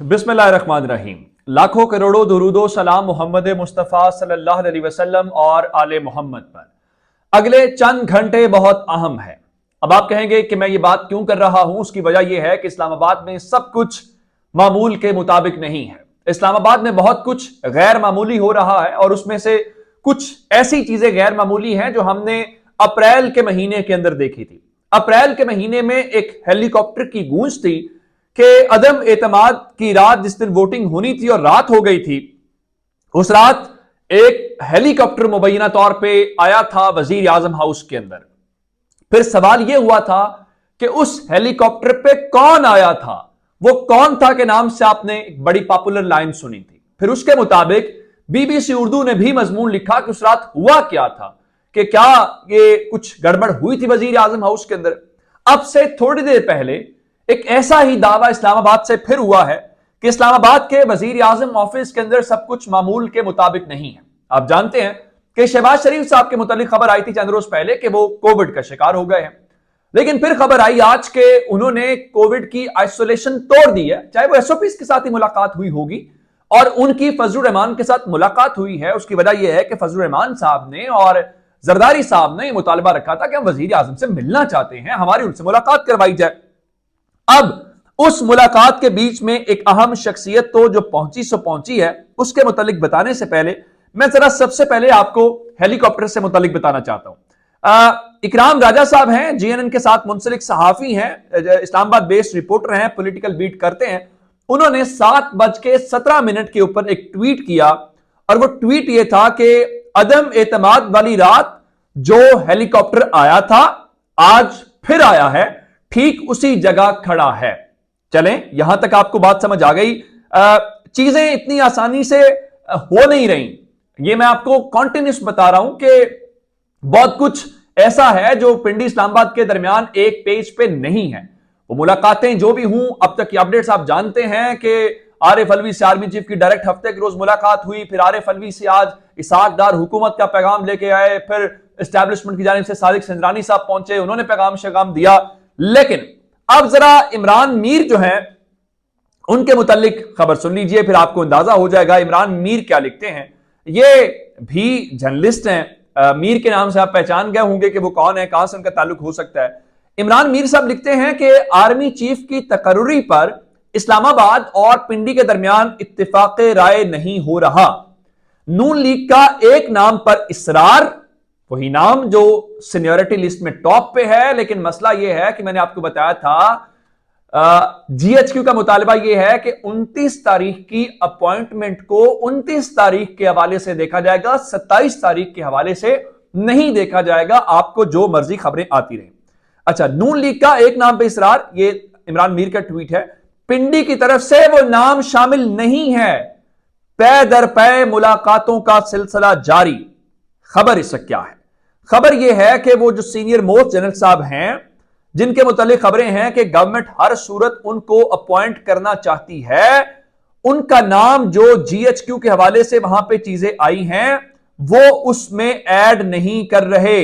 बिस्मिल्लाहिर्रहमानिर्रहीम। लाखों करोड़ों दुरूदो सलाम मोहम्मद मुस्तफ़ा सल्लल्लाहु अलैहि वसल्लम और आले मोहम्मद पर। अगले चंद घंटे बहुत अहम है। अब आप कहेंगे कि मैं ये बात क्यों कर रहा हूं, उसकी वजह यह है कि इस्लामाबाद में सब कुछ मामूल के मुताबिक नहीं है। इस्लामाबाद में बहुत कुछ गैर मामूली हो रहा है और उसमें से कुछ ऐसी चीजें गैर मामूली हैं जो हमने अप्रैल के महीने के अंदर देखी थी। अप्रैल के महीने में एक हेलीकॉप्टर की गूंज थी कि अदम एतमाद की रात, जिस दिन वोटिंग होनी थी और रात हो गई थी, उस रात एक हेलीकॉप्टर मुबैना तौर पे आया था वजीर आजम हाउस के अंदर। फिर सवाल यह हुआ था कि उस हेलीकॉप्टर पे कौन आया था, वो कौन था के नाम से आपने एक बड़ी पॉपुलर लाइन सुनी थी। फिर उसके मुताबिक बीबीसी उर्दू ने भी मजमून लिखा कि उस रात हुआ क्या था, कि क्या ये कुछ गड़बड़ हुई थी वजीर आजम हाउस के अंदर। अब से थोड़ी देर पहले एक ऐसा ही दावा इस्लामाबाद से फिर हुआ है कि इस्लामाबाद के वजीर आजम ऑफिस के अंदर सब कुछ मामूल के मुताबिक नहीं है। आप जानते हैं कि शहबाज शरीफ साहब के मुतालिक खबर आई थी चंद रोज पहले कि वो कोविड का शिकार हो गए हैं, लेकिन फिर खबर आई आज के उन्होंने कोविड की आइसोलेशन तोड़ दी है। चाहे वो एसओपी के साथ ही मुलाकात हुई होगी और उनकी फजलुर रहमान के साथ मुलाकात हुई है। उसकी वजह यह है कि फजलुर रहमान साहब ने और जरदारी साहब ने यह मुतालबा रखा था कि हम वजीर आजम से मिलना चाहते हैं, हमारी उनसे मुलाकात करवाई जाए। अब उस मुलाकात के बीच में एक अहम शख्सियत तो जो पहुंची सो पहुंची है, उसके मुतालिक बताने से पहले मैं जरा सबसे पहले आपको हेलीकॉप्टर से मुतालिक बताना चाहता हूं। इकराम राजा साहब हैं, जीएनएन के साथ मुंसलिक सहाफी हैं, इस्लामाबाद बेस्ड रिपोर्टर हैं, पॉलिटिकल बीट करते हैं। उन्होंने 7:17 के ऊपर एक ट्वीट किया और वो ट्वीट ये था कि अदम एतमाद वाली रात जो हेलीकॉप्टर आया था आज फिर आया है, ठीक उसी जगह खड़ा है। चलें, यहां तक आपको बात समझ आ गई। चीजें इतनी आसानी से हो नहीं रही, ये मैं आपको कॉन्टिन्यूस बता रहा हूं कि बहुत कुछ ऐसा है जो पिंडी इस्लामाबाद के दरमियान एक पेज पे नहीं है। वो मुलाकातें जो भी हूं, अब तक की अपडेट्स आप जानते हैं कि आरिफ अलवी से आर्मी चीफ की डायरेक्ट हफ्ते के रोज मुलाकात हुई, फिर आरिफ अलवी से आज इसहाक डार हुकूमत का पैगाम लेके आए, फिर एस्टैब्लिशमेंट की जानिब से सादिक सिंदरानी साहब पहुंचे, उन्होंने पैगाम शगाम दिया। लेकिन अब जरा इमरान मीर जो हैं उनके मुतालिक खबर सुन लीजिए, फिर आपको अंदाजा हो जाएगा इमरान मीर क्या लिखते हैं। ये भी जर्नलिस्ट हैं, मीर के नाम से आप पहचान गए होंगे कि वो कौन है, कहां से उनका ताल्लुक हो सकता है। इमरान मीर साहब लिखते हैं कि आर्मी चीफ की तकर्री पर इस्लामाबाद और पिंडी के दरमियान इत्तिफाक राय नहीं हो रहा। नून लीग का एक नाम पर इसरार, वही नाम जो सीनियरिटी लिस्ट में टॉप पे है, लेकिन मसला यह है कि मैंने आपको बताया था जीएचक्यू का मुतालबा यह है कि 29 तारीख की अपॉइंटमेंट को 29 तारीख के हवाले से देखा जाएगा, 27 तारीख के हवाले से नहीं देखा जाएगा। आपको जो मर्जी खबरें आती रहे। अच्छा, नून लीग का एक नाम पे इसरार, ये इमरान मीर का ट्वीट है। पिंडी की तरफ से वो नाम शामिल नहीं है। पै दर पै मुलाकातों का सिलसिला जारी। खबर इससे क्या है? खबर यह है कि वो जो सीनियर मोस्ट जनरल साहब हैं, जिनके मुतालिक खबरें हैं कि गवर्नमेंट हर सूरत उनको अपॉइंट करना चाहती है, उनका नाम जो जीएचक्यू के हवाले से वहां पे चीजें आई हैं वो उसमें ऐड नहीं कर रहे,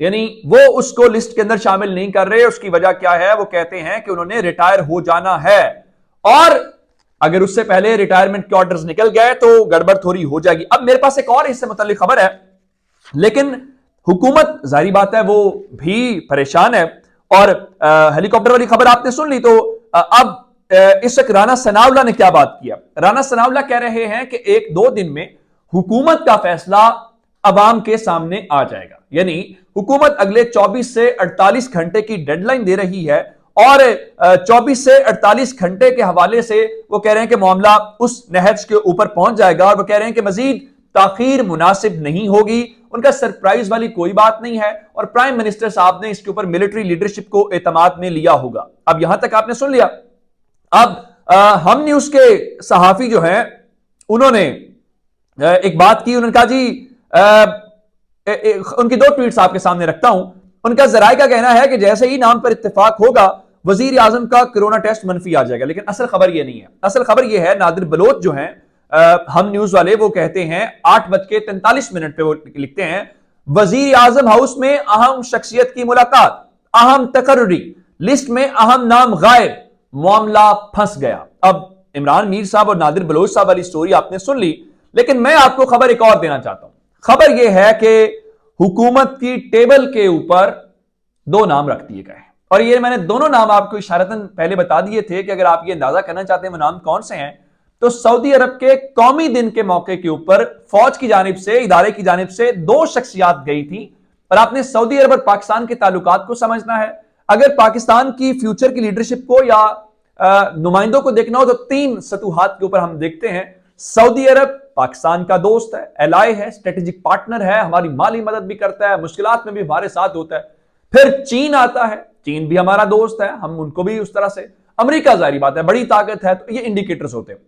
यानी वो उसको लिस्ट के अंदर शामिल नहीं कर रहे। उसकी वजह क्या है? वो कहते हैं कि उन्होंने रिटायर हो जाना है और अगर उससे पहले रिटायरमेंट के ऑर्डर्स निकल गए तो गड़बड़ थोड़ी हो जाएगी। अब मेरे पास एक और इससे मुतालिक खबर है, लेकिन हुकूमत जाहिर बात है वो भी परेशान है और हेलीकॉप्टर वाली खबर आपने सुन ली। तो अब इस वक्त राना सनाउल्लाह ने क्या बात किया? राना सनाउल्लाह कह रहे हैं कि 1-2 दिन में हुकूमत का फैसला अवाम के सामने आ जाएगा, यानी हुकूमत अगले 24 से 48 घंटे की डेडलाइन दे रही है और 24 से 48 घंटे के हवाले से वो कह रहे हैं कि मामला उस नहज के ऊपर पहुंच जाएगा और वो कह रहे हैं कि मजीद ताखीर मुनासिब नहीं होगी। उनका सरप्राइज वाली कोई बात नहीं है और प्राइम मिनिस्टर साहब ने इसके ऊपर मिलिट्री लीडरशिप को एतमाद में लिया होगा। अब यहां तक आपने सुन लिया। अब हम न्यूज के सहाफी जो हैं उन्होंने एक बात की, उन्होंने कहा जी उनकी 2 ट्वीट्स आपके सामने रखता हूं। उनका जराए का कहना है कि जैसे ही नाम पर इत्तेफाक होगा वजीर आजम का कोरोना टेस्ट मनफी आ जाएगा, लेकिन असल खबर यह नहीं है। असल खबर यह है, नादिर बलोच जो है हम न्यूज वाले, वो कहते हैं 8:43 पे वो लिखते हैं, वजीर आजम हाउस में अहम शख्सियत की मुलाकात, अहम तकर्री, लिस्ट में अहम नाम गायब, मामला फंस गया। अब عمران میر صاحب اور نادر بلوچ صاحب والی سٹوری آپ نے سن لی، لیکن میں آپ کو خبر ایک اور دینا چاہتا ہوں۔ خبر یہ ہے کہ حکومت کی ٹیبل کے اوپر دو نام رکھ دیے گئے، اور یہ میں نے دونوں نام آپ کو اشارتاً پہلے بتا دیے تھے کہ اگر آپ یہ اندازہ کرنا چاہتے ہیں وہ نام کون سے ہیں، تو سعودی عرب کے قومی دن کے موقع کے اوپر فوج کی جانب سے، ادارے کی جانب سے دو شخصیات گئی تھی، اور آپ نے سعودی عرب اور پاکستان کے تعلقات کو سمجھنا ہے۔ اگر پاکستان کی فیوچر کی لیڈرشپ کو یا نمائندوں کو دیکھنا ہو تو تین سطوحات کے اوپر ہم دیکھتے ہیں۔ سعودی عرب پاکستان کا دوست ہے، ایلائی ہے، اسٹریٹجک پارٹنر ہے، ہماری مالی مدد بھی کرتا ہے، مشکلات میں بھی ہمارے ساتھ ہوتا ہے۔ پھر چین آتا ہے، چین بھی ہمارا دوست ہے، ہم ان کو بھی اس طرح سے۔ امریکہ ظاہری بات ہے بڑی طاقت ہے، تو یہ انڈیکیٹرز ہوتے ہیں۔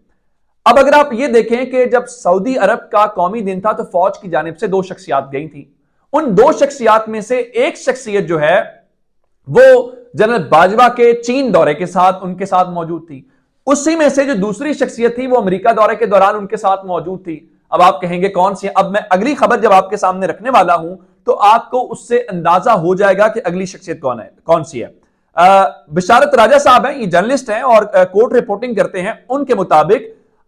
اب اگر آپ یہ دیکھیں کہ جب سعودی عرب کا قومی دن تھا تو فوج کی جانب سے دو شخصیات گئی تھی، ان دو شخصیات میں سے ایک شخصیت جو ہے وہ جنرل باجوہ کے چین دورے کے ساتھ ان کے ساتھ موجود تھی، اسی میں سے جو دوسری شخصیت تھی وہ امریکہ دورے کے دوران ان کے ساتھ موجود تھی۔ اب آپ کہیں گے کون سی؟ اب میں اگلی خبر جب آپ کے سامنے رکھنے والا ہوں تو آپ کو اس سے اندازہ ہو جائے گا کہ اگلی شخصیت کون سی ہے۔ بشارت راجہ صاحب ہیں، یہ جرنلسٹ ہیں اور کورٹ رپورٹنگ کرتے ہیں، ان کے مطابق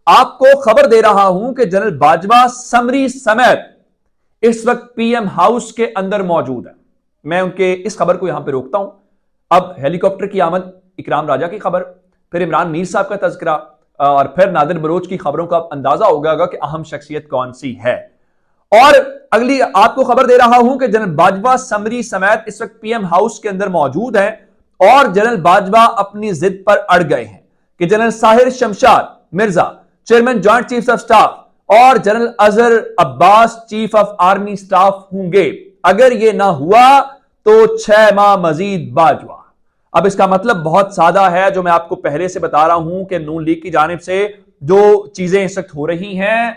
آپ کو خبر دے رہا ہوں کہ جنرل باجوہ سمری سمیت اس وقت پی ایم ہاؤس کے اندر موجود ہے۔ میں ان کے اس خبر کو یہاں پہ روکتا ہوں۔ اب ہیلی کاپٹر کی آمد، اکرام راجہ کی خبر، پھر عمران میر صاحب کا تذکرہ، اور پھر نادر بلوچ کی خبروں کا اندازہ ہوگا کہ اہم شخصیت کون سی ہے۔ اور اگلی آپ کو خبر دے رہا ہوں کہ جنرل باجوہ سمری سمیت اس وقت پی ایم ہاؤس کے اندر موجود ہیں، اور جنرل باجوہ اپنی ضد پر اڑ گئے ہیں کہ general Sahir Shamshad Mirza chairman joint chief of staff اور general Azhar Abbas chief of army staff ہوں گے۔ اگر یہ نہ ہوا تو 6 ماہ مزید باجوہ۔ اب اس کا مطلب بہت سادہ ہے، جو میں آپ کو پہلے سے بتا رہا ہوں کہ نون لیگ کی جانب سے جو چیزیں اس وقت ہو رہی ہیں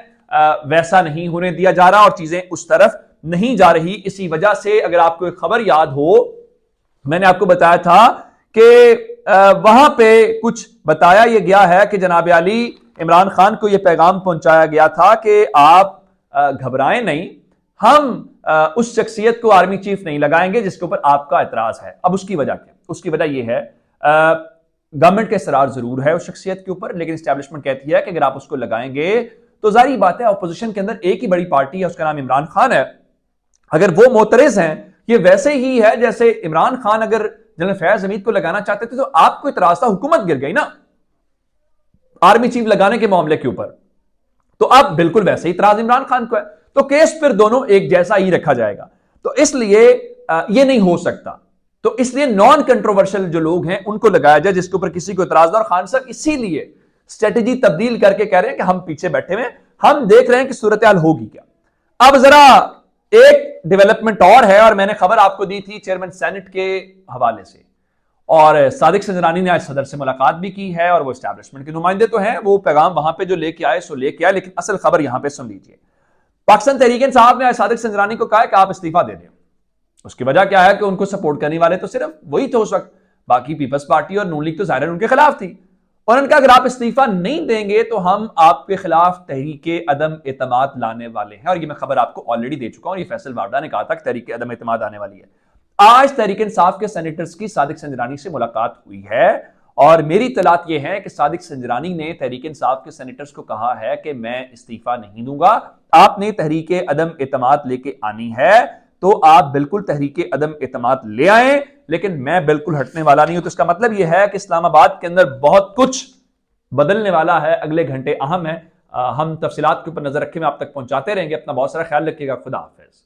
ویسا نہیں ہونے دیا جا رہا، اور چیزیں اس طرف نہیں جا رہی۔ اسی وجہ سے اگر آپ کو ایک خبر یاد ہو، میں نے آپ کو بتایا تھا کہ وہاں پہ کچھ بتایا یہ گیا ہے کہ جناب علی عمران خان کو یہ پیغام پہنچایا گیا تھا کہ آپ گھبرائیں نہیں، ہم اس شخصیت کو آرمی چیف نہیں لگائیں گے جس کے اوپر آپ کا اعتراض ہے۔ اب اس کی وجہ کیا؟ اس کی وجہ یہ ہے گورنمنٹ کا اصرار ضرور ہے اس شخصیت کے اوپر، لیکن اسٹیبلشمنٹ کہتی ہے کہ اگر آپ اس کو لگائیں گے تو ظاہری بات ہے اپوزیشن کے اندر ایک ہی بڑی پارٹی ہے، اس کا نام عمران خان ہے، اگر وہ معترض ہیں، یہ ویسے ہی ہے جیسے عمران خان اگر جنرل فیاض حمید کو لگانا چاہتے تھے تو آپ کو اعتراض تھا، حکومت گر گئی نا آرمی چیف لگانے کے معاملے کے اوپر، تو اب بالکل ویسے ہی اعتراض عمران خان کو ہے، تو کیس پھر دونوں ایک جیسا ہی رکھا جائے گا، تو اس لیے یہ نہیں ہو سکتا، تو اس لیے نان کنٹروورشل جو لوگ ہیں ان کو لگایا جائے جس کے اوپر کسی کو اعتراض نہ۔ اور خان صاحب اسی لیے اسٹریٹجی تبدیل کر کے کہہ رہے ہیں کہ ہم پیچھے بیٹھے ہوئے، ہم دیکھ رہے ہیں کہ صورتحال ہوگی کیا۔ اب ذرا ایک ڈیولپمنٹ اور ہے، اور میں نے خبر آپ کو دی تھی چیئرمین سینٹ کے حوالے سے، اور صادق سنجرانی نے آج صدر سے ملاقات بھی کی ہے، اور وہ اسٹیبلشمنٹ کے نمائندے تو ہیں، وہ پیغام وہاں پہ جو لے کے آئے سو لے کے آئے، لیکن اصل خبر یہاں پہ سن لیجئے۔ پاکستان تحریک انصاف نے آج صادق سنجرانی کو کہا ہے کہ آپ استعفیٰ دے دیں۔ اس کی وجہ کیا ہے کہ ان کو سپورٹ کرنے والے تو صرف وہی تھے اس وقت، باقی پیپلز پارٹی اور نون لیگ تو ظاہر ان کے خلاف تھی، اور ان کا اگر آپ استعفیٰ نہیں دیں گے تو ہم آپ کے خلاف تحریک عدم اعتماد لانے والے ہیں، اور یہ میں خبر آپ کو آلریڈی دے چکا ہوں، یہ فیصل وارڈا نے کہا تھا کہ تحریک عدم اعتماد آنے والی ہے۔ آج تحریک انصاف کے سینیٹرز کی صادق سنجرانی سے ملاقات ہوئی ہے، اور میری اطلاعات یہ ہے کہ صادق سنجرانی نے تحریک انصاف کے سینیٹرز کو کہا ہے کہ میں استعفیٰ نہیں دوں گا، آپ نے تحریک عدم اعتماد لے کے آنی ہے تو آپ بالکل تحریک عدم اعتماد لے آئیں، لیکن میں بالکل ہٹنے والا نہیں ہوں۔ تو اس کا مطلب یہ ہے کہ اسلام آباد کے اندر بہت کچھ بدلنے والا ہے، اگلے گھنٹے اہم ہیں، ہم تفصیلات کے اوپر نظر رکھے میں آپ تک پہنچاتے رہیں گے۔ اپنا بہت سارا خیال رکھیے گا، خدا حافظ۔